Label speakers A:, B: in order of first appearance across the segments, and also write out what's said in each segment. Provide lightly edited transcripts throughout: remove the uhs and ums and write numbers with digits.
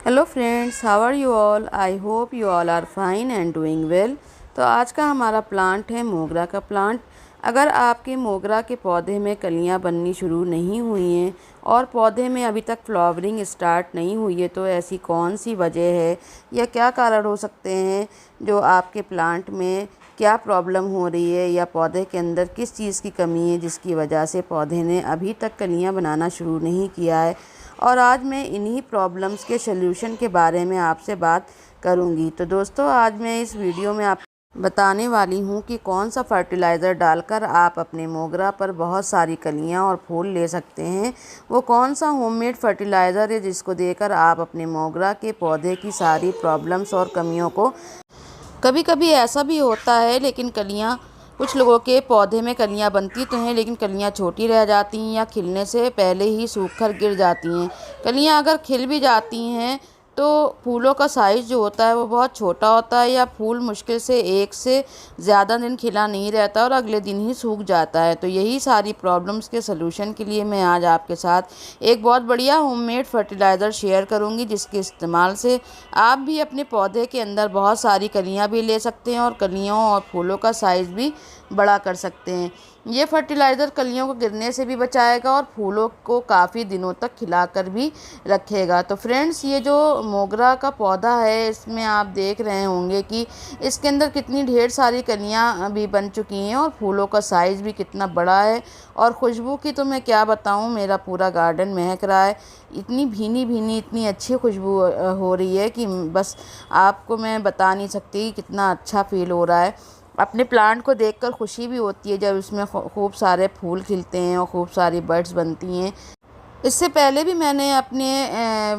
A: Hello friends, how are you all. I hope you all are fine and doing well. तो आज का हमारा plant है मोगरा का प्लांट। अगर आपके मोगरा के पौधे में कलियां बननी शुरू नहीं हुई हैं और पौधे में अभी तक फ्लावरिंग स्टार्ट नहीं हुई है तो ऐसी कौन सी वजह है या क्या कारण हो सकते हैं जो आपके प्लांट में क्या प्रॉब्लम हो रही है या पौधे के अंदर किस चीज़ की कमी है जिसकी वजह से पौधे ने अभी तक कलियां बनाना शुरू नहीं किया है। और आज मैं इन्हीं प्रॉब्लम्स के सल्यूशन के बारे में आपसे बात करूंगी। तो दोस्तों, आज मैं इस वीडियो में आप बताने वाली हूं कि कौन सा फर्टिलाइज़र डालकर आप अपने मोगरा पर बहुत सारी कलियां और फूल ले सकते हैं। वो कौन सा होममेड फर्टिलाइज़र है जिसको देकर आप अपने मोगरा के पौधे की सारी प्रॉब्लम्स और कमियों को। कभी कभी ऐसा भी होता है लेकिन कलियाँ कुछ लोगों के पौधे में कलियां बनती तो हैं लेकिन कलियां छोटी रह जाती हैं या खिलने से पहले ही सूख कर गिर जाती हैं। कलियां अगर खिल भी जाती हैं तो फूलों का साइज़ जो होता है वो बहुत छोटा होता है या फूल मुश्किल से एक से ज़्यादा दिन खिला नहीं रहता और अगले दिन ही सूख जाता है। तो यही सारी प्रॉब्लम्स के सलूशन के लिए मैं आज आपके साथ एक बहुत बढ़िया होममेड फर्टिलाइज़र शेयर करूंगी जिसके इस्तेमाल से आप भी अपने पौधे के अंदर बहुत सारी कलियां भी ले सकते हैं और कलियों और फूलों का साइज़ भी बड़ा कर सकते हैं। ये फर्टिलाइज़र कलियों को गिरने से भी बचाएगा और फूलों को काफ़ी दिनों तक खिलाकर भी रखेगा। तो फ्रेंड्स, ये जो मोगरा का पौधा है इसमें आप देख रहे होंगे कि इसके अंदर कितनी ढेर सारी कलियां भी बन चुकी हैं और फूलों का साइज़ भी कितना बड़ा है। और खुशबू की तो मैं क्या बताऊं, मेरा पूरा गार्डन महक रहा है। इतनी भीनी भीनी इतनी अच्छी खुशबू हो रही है कि बस आपको मैं बता नहीं सकती कितना अच्छा फील हो रहा है। अपने प्लांट को देखकर खुशी भी होती है जब इसमें खूब सारे फूल खिलते हैं और खूब सारी बर्ड्स बनती हैं। इससे पहले भी मैंने अपने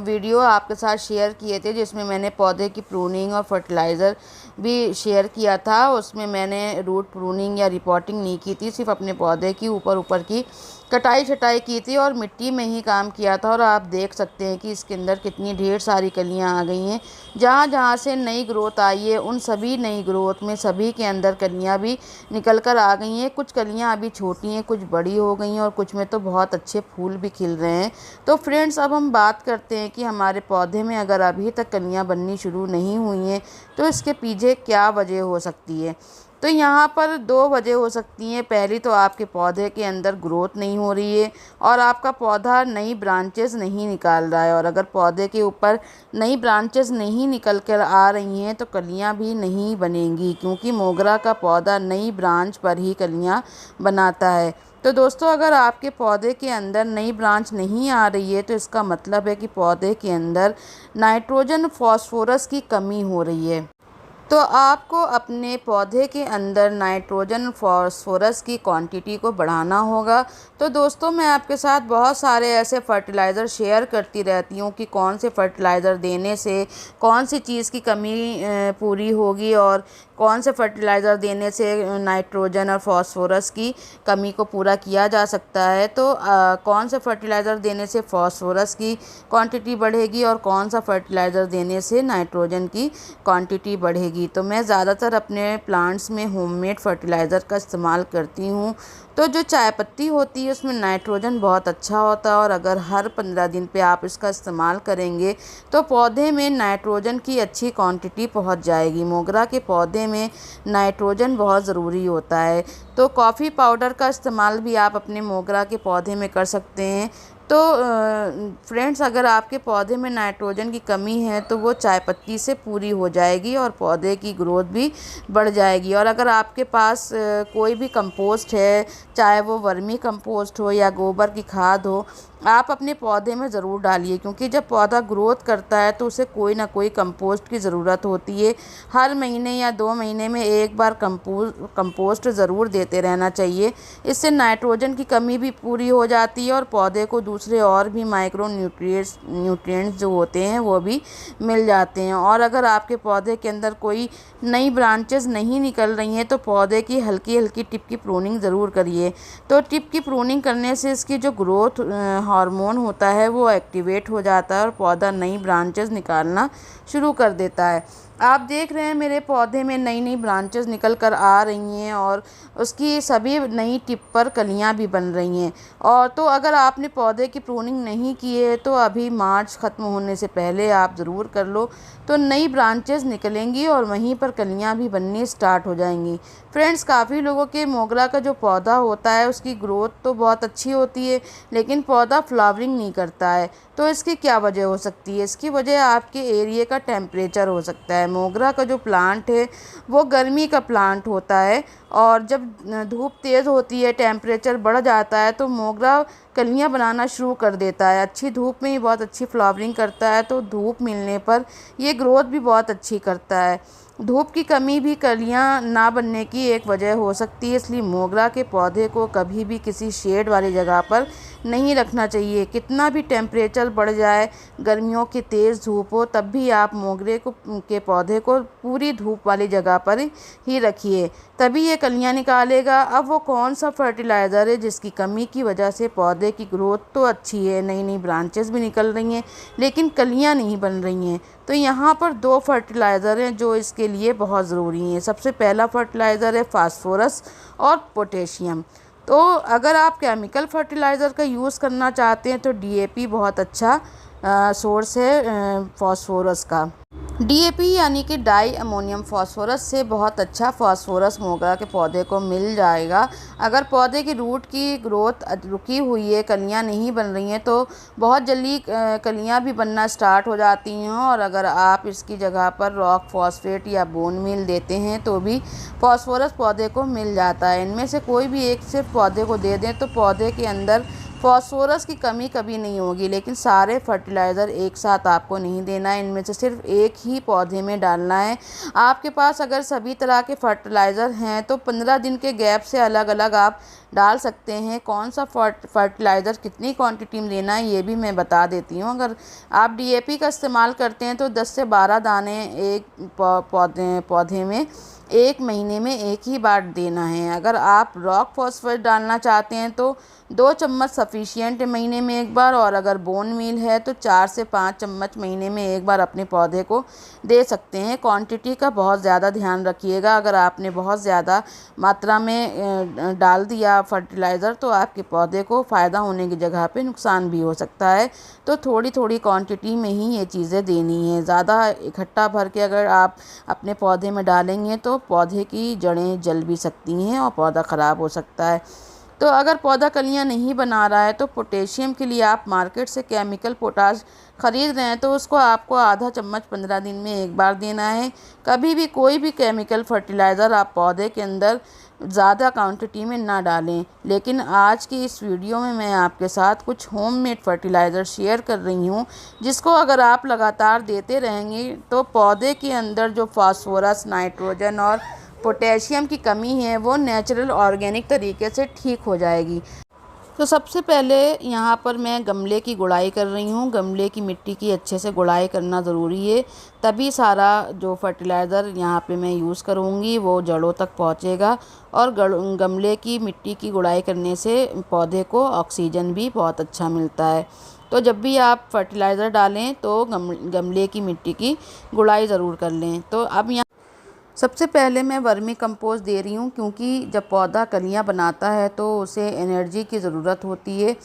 A: वीडियो आपके साथ शेयर किए थे जिसमें मैंने पौधे की प्रूनिंग और फर्टिलाइज़र भी शेयर किया था। उसमें मैंने रूट प्रूनिंग या रिपोर्टिंग नहीं की थी, सिर्फ अपने पौधे की ऊपर की कटाई छटाई की थी और मिट्टी में ही काम किया था। और आप देख सकते हैं कि इसके अंदर कितनी ढेर सारी कलियां आ गई हैं। जहाँ जहाँ से नई ग्रोथ आई है उन सभी नई ग्रोथ में सभी के अंदर कलियां भी निकल कर आ गई हैं। कुछ कलियां अभी छोटी हैं, कुछ बड़ी हो गई हैं और कुछ में तो बहुत अच्छे फूल भी खिल रहे हैं। तो फ्रेंड्स, अब हम बात करते हैं कि हमारे पौधे में अगर अभी तक कलियां बननी शुरू नहीं हुई हैं तो इसके पीछे क्या वजह हो सकती है। तो यहाँ पर दो वजह हो सकती हैं। पहली तो आपके पौधे के अंदर ग्रोथ नहीं हो रही है और आपका पौधा नई ब्रांचेस नहीं निकाल रहा है। और अगर पौधे के ऊपर नई ब्रांचेस नहीं निकल कर आ रही हैं तो कलियाँ भी नहीं बनेंगी, क्योंकि मोगरा का पौधा नई ब्रांच पर ही कलियाँ बनाता है। तो दोस्तों, अगर आपके पौधे के अंदर नई ब्रांच नहीं आ रही है तो इसका मतलब है कि पौधे के अंदर नाइट्रोजन फॉस्फोरस की कमी हो रही है। तो आपको अपने पौधे के अंदर नाइट्रोजन फॉस्फोरस की क्वांटिटी को बढ़ाना होगा। तो दोस्तों, मैं आपके साथ बहुत सारे ऐसे फर्टिलाइज़र शेयर करती रहती हूँ कि कौन से फर्टिलाइज़र देने से कौन सी चीज़ की कमी पूरी होगी और कौन से फर्टिलाइज़र देने से नाइट्रोजन और फॉस्फोरस की कमी को पूरा किया जा सकता है। तो कौन से फर्टिलाइज़र देने से फॉस्फोरस की क्वांटिटी बढ़ेगी और कौन सा फर्टिलाइज़र देने से नाइट्रोजन की क्वांटिटी बढ़ेगी। तो मैं ज़्यादातर अपने प्लांट्स में होममेड फर्टिलाइज़र का इस्तेमाल करती हूँ। तो जो चाय पत्ती होती है उसमें नाइट्रोजन बहुत अच्छा होता है और अगर हर 15 दिन पे आप इसका इस्तेमाल करेंगे तो पौधे में नाइट्रोजन की अच्छी क्वांटिटी पहुंच जाएगी। मोगरा के पौधे में नाइट्रोजन बहुत ज़रूरी होता है। तो कॉफ़ी पाउडर का इस्तेमाल भी आप अपने मोगरा के पौधे में कर सकते हैं। तो फ्रेंड्स, अगर आपके पौधे में नाइट्रोजन की कमी है तो वो चाय पत्ती से पूरी हो जाएगी और पौधे की ग्रोथ भी बढ़ जाएगी। और अगर आपके पास कोई भी कंपोस्ट है, चाहे वो वर्मी कंपोस्ट हो या गोबर की खाद हो, आप अपने पौधे में ज़रूर डालिए, क्योंकि जब पौधा ग्रोथ करता है तो उसे कोई ना कोई कंपोस्ट की ज़रूरत होती है। हर महीने या 2 महीने में एक बार कंपोस्ट ज़रूर देते रहना चाहिए। इससे नाइट्रोजन की कमी भी पूरी हो जाती है और पौधे को दूसरे और भी माइक्रो न्यूट्रिएंट्स जो होते हैं वो भी मिल जाते हैं। और अगर आपके पौधे के अंदर कोई नई ब्रांचेस नहीं निकल रही हैं तो पौधे की हल्की हल्की टिप की प्रूनिंग ज़रूर करिए। तो टिप की प्रूनिंग करने से इसकी जो ग्रोथ हार्मोन होता है वो एक्टिवेट हो जाता है और पौधा नई ब्रांचेस निकालना शुरू कर देता है। आप देख रहे हैं मेरे पौधे में नई नई ब्रांचेस निकल कर आ रही हैं और उसकी सभी नई टिप पर कलियां भी बन रही हैं। और तो अगर आपने पौधे की प्रूनिंग नहीं की है तो अभी मार्च ख़त्म होने से पहले आप ज़रूर कर लो, तो नई ब्रांचेस निकलेंगी और वहीं पर कलियां भी बननी स्टार्ट हो जाएंगी। फ्रेंड्स, काफ़ी लोगों के मोगरा का जो पौधा होता है उसकी ग्रोथ तो बहुत अच्छी होती है, लेकिन पौधा फ्लावरिंग नहीं करता है। तो इसकी क्या वजह हो सकती है? इसकी वजह आपके एरिया का टेम्परेचर हो सकता है। मोगरा का जो प्लांट है वो गर्मी का प्लांट होता है और जब धूप तेज़ होती है, टेम्परेचर बढ़ जाता है, तो मोगरा कलियां बनाना शुरू कर देता है। अच्छी धूप में ही बहुत अच्छी फ्लावरिंग करता है, तो धूप मिलने पर ये ग्रोथ भी बहुत अच्छी करता है। धूप की कमी भी कलियां ना बनने की एक वजह हो सकती है, इसलिए मोगरा के पौधे को कभी भी किसी शेड वाली जगह पर नहीं रखना चाहिए। कितना भी टेम्परेचर बढ़ जाए, गर्मियों की तेज़ धूप हो, तब भी आप मोगरे के पौधे को पूरी धूप वाली जगह पर ही रखिए, तभी ये कलियां निकालेगा। अब वो कौन सा फर्टिलाइज़र है जिसकी कमी की वजह से पौधे की ग्रोथ तो अच्छी है, नई नई ब्रांचेस भी निकल रही हैं, लेकिन कलियां नहीं बन रही हैं? तो यहाँ पर 2 फर्टिलाइज़र हैं जो इसके लिए बहुत ज़रूरी हैं। सबसे पहला फर्टिलाइज़र है फास्फोरस और पोटेशियम। तो अगर आप केमिकल फर्टिलाइज़र का यूज़ करना चाहते हैं तो डीएपी बहुत अच्छा सोर्स है फास्फोरस का। डीएपी यानी कि डाई अमोनियम फास्फोरस से बहुत अच्छा फास्फोरस मोगरा के पौधे को मिल जाएगा। अगर पौधे की रूट की ग्रोथ रुकी हुई है, कलियां नहीं बन रही हैं, तो बहुत जल्दी कलियां भी बनना स्टार्ट हो जाती हैं। और अगर आप इसकी जगह पर रॉक फॉस्फेट या बोन मील देते हैं तो भी फास्फोरस पौधे को मिल जाता है। इनमें से कोई भी एक सिर्फ पौधे को दे दें तो पौधे के अंदर फास्फोरस की कमी कभी नहीं होगी। लेकिन सारे फर्टिलाइज़र एक साथ आपको नहीं देना है, इनमें से सिर्फ एक ही पौधे में डालना है। आपके पास अगर सभी तरह के फर्टिलाइज़र हैं तो 15 दिन के गैप से अलग अलग आप डाल सकते हैं। कौन सा फर्टिलाइज़र कितनी क्वांटिटी में देना है ये भी मैं बता देती हूँ। अगर आप डीएपी का इस्तेमाल करते हैं तो 10 से 12 दाने एक पौधे में 1 महीने में एक ही बार देना है। अगर आप रॉक फॉस्फेट डालना चाहते हैं तो 2 चम्मच सफिशिएंट है महीने में एक बार, और अगर बोन मील है तो 4 से 5 चम्मच महीने में एक बार अपने पौधे को दे सकते हैं। क्वांटिटी का बहुत ज़्यादा ध्यान रखिएगा। अगर आपने बहुत ज़्यादा मात्रा में डाल दिया फर्टिलाइज़र तो आपके पौधे को फ़ायदा होने की जगह पे नुकसान भी हो सकता है। तो थोड़ी थोड़ी क्वांटिटी में ही ये चीज़ें देनी है। ज़्यादा इकट्ठा भर के अगर आप अपने पौधे में डालेंगे तो पौधे की जड़ें जल भी सकती हैं और पौधा ख़राब हो सकता है। तो अगर पौधा कलियां नहीं बना रहा है तो पोटेशियम के लिए आप मार्केट से केमिकल पोटाश ख़रीद रहे हैं तो उसको आपको आधा चम्मच 15 दिन में एक बार देना है। कभी भी कोई भी केमिकल फर्टिलाइज़र आप पौधे के अंदर ज़्यादा क्वांटिटी में ना डालें। लेकिन आज की इस वीडियो में मैं आपके साथ कुछ होममेड फर्टिलाइज़र शेयर कर रही हूँ, जिसको अगर आप लगातार देते रहेंगे तो पौधे के अंदर जो फास्फोरस, नाइट्रोजन और पोटेशियम की कमी है वो नेचुरल ऑर्गेनिक तरीके से ठीक हो जाएगी। तो सबसे पहले यहाँ पर मैं गमले की गुड़ाई कर रही हूँ। गमले की मिट्टी की अच्छे से गुड़ाई करना ज़रूरी है, तभी सारा जो फर्टिलाइज़र यहाँ पे मैं यूज़ करूँगी वो जड़ों तक पहुँचेगा। और गमले की मिट्टी की गुड़ाई करने से पौधे को ऑक्सीजन भी बहुत अच्छा मिलता है। तो जब भी आप फर्टिलाइज़र डालें तो गमले की मिट्टी की गुड़ाई ज़रूर कर लें। तो अब यहाँ सबसे पहले मैं वर्मी कंपोस्ट दे रही हूँ, क्योंकि जब पौधा कलियाँ बनाता है तो उसे एनर्जी की ज़रूरत होती है।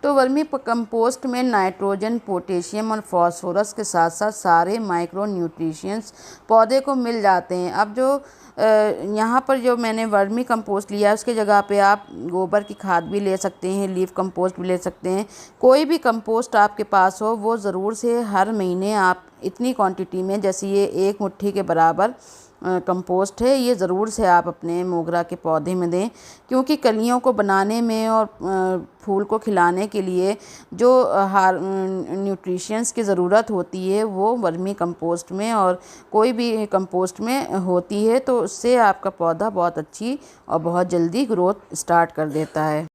A: तो वर्मी कंपोस्ट में नाइट्रोजन, पोटेशियम और फास्फोरस के साथ साथ सारे माइक्रो न्यूट्रिशंस पौधे को मिल जाते हैं। अब जो यहाँ पर जो मैंने वर्मी कंपोस्ट लिया है उसके जगह पे आप गोबर की खाद भी ले सकते हैं, लीफ कंपोस्ट भी ले सकते हैं। कोई भी कंपोस्ट आपके पास हो वो ज़रूर से हर महीने आप इतनी क्वांटिटी में, जैसे ये 1 मुट्ठी के बराबर कंपोस्ट है, ये ज़रूर से आप अपने मोगरा के पौधे में दें। क्योंकि कलियों को बनाने में और फूल को खिलाने के लिए जो न्यूट्रिशंस की ज़रूरत होती है वो वर्मी कंपोस्ट में और कोई भी कंपोस्ट में होती है। तो उससे आपका पौधा बहुत अच्छी और बहुत जल्दी ग्रोथ स्टार्ट कर देता है।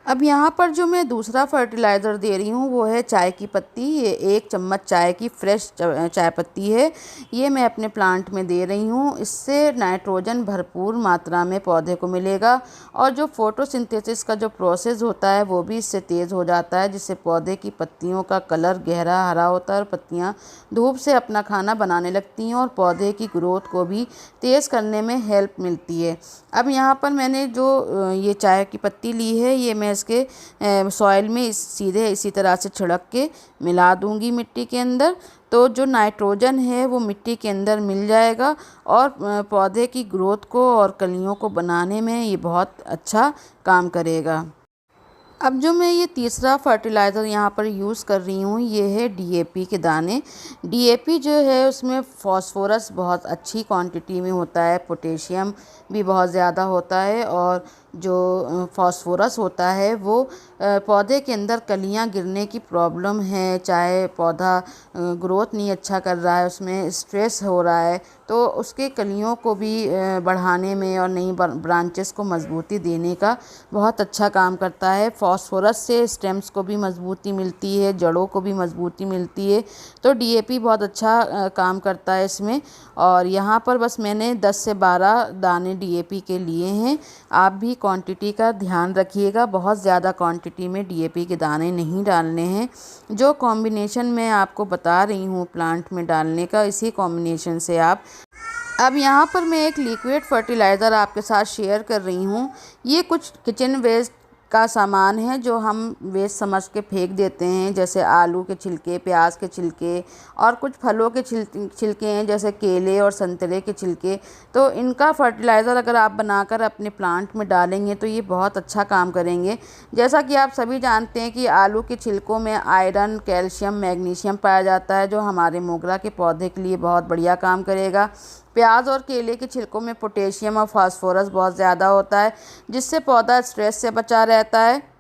A: अब यहाँ पर जो मैं दूसरा फर्टिलाइज़र दे रही हूँ वो है चाय की पत्ती। ये 1 चम्मच चाय की फ्रेश चाय पत्ती है, ये मैं अपने प्लांट में दे रही हूँ। इससे नाइट्रोजन भरपूर मात्रा में पौधे को मिलेगा और जो फोटोसिंथेसिस का जो प्रोसेस होता है वो भी इससे तेज़ हो जाता है, जिससे पौधे की पत्तियों का कलर गहरा हरा होता है और पत्तियाँ धूप से अपना खाना बनाने लगती हैं और पौधे की ग्रोथ को भी तेज़ करने में हेल्प मिलती है। अब यहाँ पर मैंने जो ये चाय की पत्ती ली है, ये मैं इसके सॉइल में सीधे इसी तरह से छिड़क के मिला दूंगी मिट्टी के अंदर। तो जो नाइट्रोजन है वो मिट्टी के अंदर मिल जाएगा और पौधे की ग्रोथ को और कलियों को बनाने में ये बहुत अच्छा काम करेगा। अब जो मैं ये तीसरा फर्टिलाइज़र यहाँ पर यूज़ कर रही हूँ ये है डीएपी के दाने। डीएपी जो है उसमें फास्फोरस बहुत अच्छी क्वांटिटी में होता है, पोटेशियम भी बहुत ज़्यादा होता है और जो फास्फोरस होता है वो पौधे के अंदर कलियाँ गिरने की प्रॉब्लम है, चाहे पौधा ग्रोथ नहीं अच्छा कर रहा है, उसमें स्ट्रेस हो रहा है, तो उसके कलियों को भी बढ़ाने में और नई ब्रांचेस को मजबूती देने का बहुत अच्छा काम करता है। फास्फोरस से स्टेम्स को भी मजबूती मिलती है, जड़ों को भी मजबूती मिलती है, तो डीएपी बहुत अच्छा काम करता है इसमें। और यहाँ पर बस मैंने 10 से 12 दाने डीएपी के लिए हैं। आप भी क्वांटिटी का ध्यान रखिएगा, बहुत ज़्यादा क्वांटिटी में डीएपी के दाने नहीं डालने हैं। जो कॉम्बिनेशन मैं आपको बता रही हूँ प्लांट में डालने का, इसी कॉम्बिनेशन से आप। अब यहाँ पर मैं एक लिक्विड फर्टिलाइज़र आपके साथ शेयर कर रही हूँ। ये कुछ किचन वेस्ट का सामान है जो हम वेस्ट समझ के फेंक देते हैं, जैसे आलू के छिलके, प्याज के छिलके और कुछ फलों के छिलके हैं जैसे केले और संतरे के छिलके। तो इनका फर्टिलाइज़र अगर आप बनाकर अपने प्लांट में डालेंगे तो ये बहुत अच्छा काम करेंगे। जैसा कि आप सभी जानते हैं कि आलू के छिलकों में आयरन, कैल्शियम, मैग्नीशियम पाया जाता है जो हमारे मोगरा के पौधे के लिए बहुत बढ़िया काम करेगा। प्याज और केले के छिलकों में पोटेशियम और फास्फोरस बहुत ज़्यादा होता है, जिससे पौधा स्ट्रेस से बचा रहता है।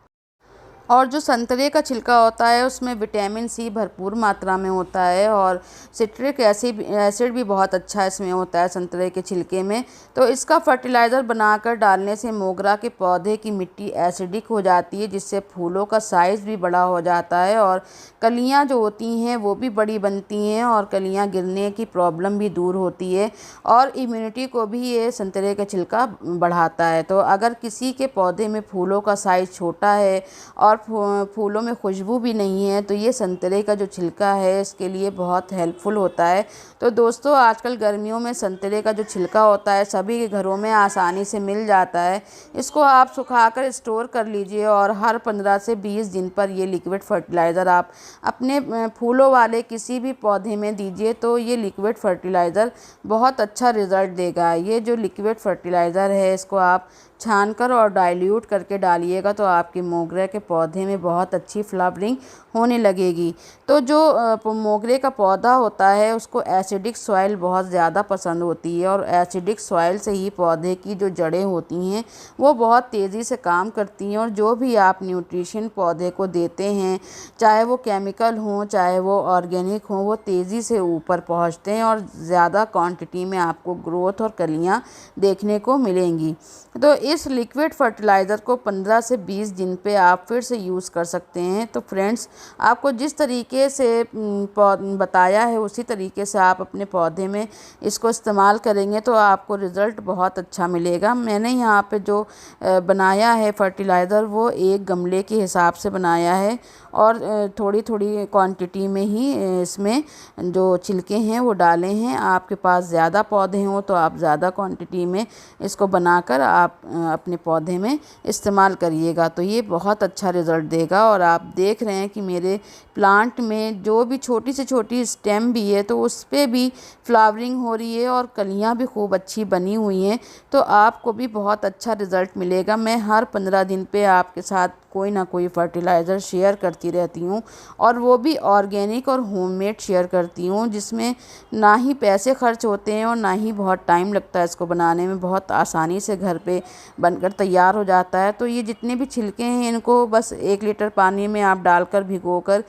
A: और जो संतरे का छिलका होता है उसमें विटामिन सी भरपूर मात्रा में होता है और सिट्रिक एसिड भी बहुत अच्छा इसमें होता है संतरे के छिलके में। तो इसका फर्टिलाइज़र बनाकर डालने से मोगरा के पौधे की मिट्टी एसिडिक हो जाती है, जिससे फूलों का साइज़ भी बड़ा हो जाता है और कलियां जो होती हैं वो भी बड़ी बनती हैं और कलियां गिरने की प्रॉब्लम भी दूर होती है और इम्यूनिटी को भी ये संतरे का छिलका बढ़ाता है। तो अगर किसी के पौधे में फूलों का साइज़ छोटा है और फूलों में खुशबू भी नहीं है तो ये संतरे का जो छिलका है इसके लिए बहुत हेल्पफुल होता है। तो दोस्तों, आजकल गर्मियों में संतरे का जो छिलका होता है सभी के घरों में आसानी से मिल जाता है। इसको आप सुखाकर स्टोर कर लीजिए और हर 15 से 20 दिन पर ये लिक्विड फर्टिलाइज़र आप अपने फूलों वाले किसी भी पौधे में दीजिए तो ये लिक्विड फर्टिलाइज़र बहुत अच्छा रिज़ल्ट देगा। ये जो लिक्विड फर्टिलाइज़र है इसको आप छानकर और डाइल्यूट करके डालिएगा तो आपके मोगरे के पौधे में बहुत अच्छी फ्लावरिंग होने लगेगी। तो जो मोगरे का पौधा होता है उसको एसिडिक सॉइल बहुत ज़्यादा पसंद होती है और एसिडिक सॉइल से ही पौधे की जो जड़ें होती हैं वो बहुत तेज़ी से काम करती हैं और जो भी आप न्यूट्रिशन पौधे को देते हैं, चाहे वो केमिकल हों चाहे वो ऑर्गेनिक हों, वो तेज़ी से ऊपर पहुँचते हैं और ज़्यादा क्वांटिटी में आपको ग्रोथ और कलियाँ देखने को मिलेंगी। तो इस लिक्विड फर्टिलाइज़र को 15 से 20 दिन पे आप फिर से यूज़ कर सकते हैं। तो फ्रेंड्स, आपको जिस तरीके से बताया है उसी तरीके से आप अपने पौधे में इसको इस्तेमाल करेंगे तो आपको रिज़ल्ट बहुत अच्छा मिलेगा। मैंने यहाँ पे जो बनाया है फर्टिलाइज़र वो एक गमले के हिसाब से बनाया है और थोड़ी थोड़ी क्वांटिटी में ही इसमें जो छिलके हैं वो डाले हैं। आपके पास ज़्यादा पौधे हों तो आप ज़्यादा क्वांटिटी में इसको बनाकर आप अपने पौधे में इस्तेमाल करिएगा तो ये बहुत अच्छा रिज़ल्ट देगा। और आप देख रहे हैं कि मेरे प्लांट में जो भी छोटी से छोटी स्टेम भी है तो उस पर भी फ्लावरिंग हो रही है और कलियां भी खूब अच्छी बनी हुई हैं। तो आपको भी बहुत अच्छा रिज़ल्ट मिलेगा। मैं हर 15 दिन पे आपके साथ कोई ना कोई फर्टिलाइज़र शेयर करती रहती हूँ और वो भी ऑर्गेनिक और होममेड शेयर करती हूँ, जिसमें ना ही पैसे खर्च होते हैं और ना ही बहुत टाइम लगता है इसको बनाने में, बहुत आसानी से घर पे बनकर तैयार हो जाता है। तो ये जितने भी छिलके हैं इनको बस 1 लीटर पानी में आप डालकर भिगोकर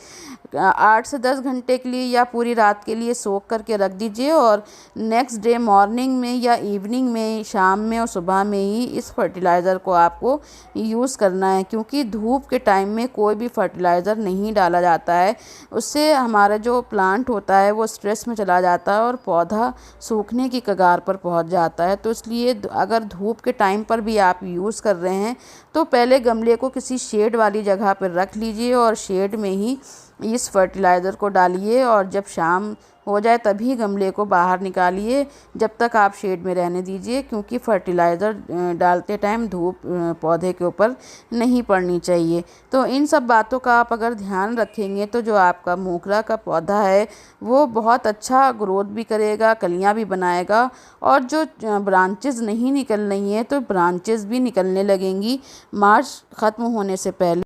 A: 8 से 10 घंटे के लिए या पूरी रात के लिए सोख करके रख दीजिए और नेक्स्ट डे मॉर्निंग में या इवनिंग में, शाम में और सुबह में ही इस फर्टिलाइज़र को आपको यूज़ करना है। क्योंकि धूप के टाइम में कोई भी फर्टिलाइज़र नहीं डाला जाता है, उससे हमारा जो प्लांट होता है वो स्ट्रेस में चला जाता है और पौधा सूखने की कगार पर पहुंच जाता है। तो इसलिए अगर धूप के टाइम पर भी आप यूज़ कर रहे हैं तो पहले गमले को किसी शेड वाली जगह पर रख लीजिए और शेड में ही इस फर्टिलाइज़र को डालिए और जब शाम हो जाए तभी गमले को बाहर निकालिए। जब तक आप शेड में रहने दीजिए, क्योंकि फर्टिलाइज़र डालते टाइम धूप पौधे के ऊपर नहीं पड़नी चाहिए। तो इन सब बातों का आप अगर ध्यान रखेंगे तो जो आपका मोगरा का पौधा है वो बहुत अच्छा ग्रोथ भी करेगा, कलियां भी बनाएगा और जो ब्रांचेस नहीं निकल रही हैं तो ब्रांचेस भी निकलने लगेंगी मार्च ख़त्म होने से पहले।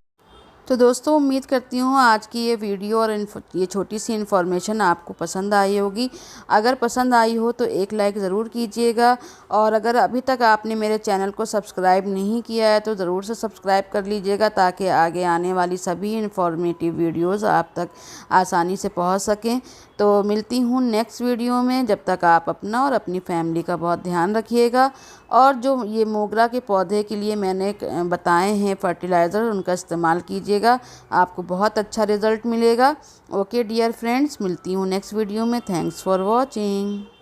A: तो दोस्तों उम्मीद करती हूँ आज की ये वीडियो और ये छोटी सी इन्फॉर्मेशन आपको पसंद आई होगी। अगर पसंद आई हो तो एक लाइक ज़रूर कीजिएगा और अगर अभी तक आपने मेरे चैनल को सब्सक्राइब नहीं किया है तो ज़रूर से सब्सक्राइब कर लीजिएगा ताकि आगे आने वाली सभी इन्फॉर्मेटिव वीडियोज़ आप तक आसानी से पहुँच सकें। तो मिलती हूँ नेक्स्ट वीडियो में। जब तक आप अपना और अपनी फैमिली का बहुत ध्यान रखिएगा और जो ये मोगरा के पौधे के लिए मैंने बताए हैं फर्टिलाइज़र, उनका इस्तेमाल कीजिएगा, आपको बहुत अच्छा रिज़ल्ट मिलेगा। ओके डियर फ्रेंड्स, मिलती हूँ नेक्स्ट वीडियो में। Thanks for watching.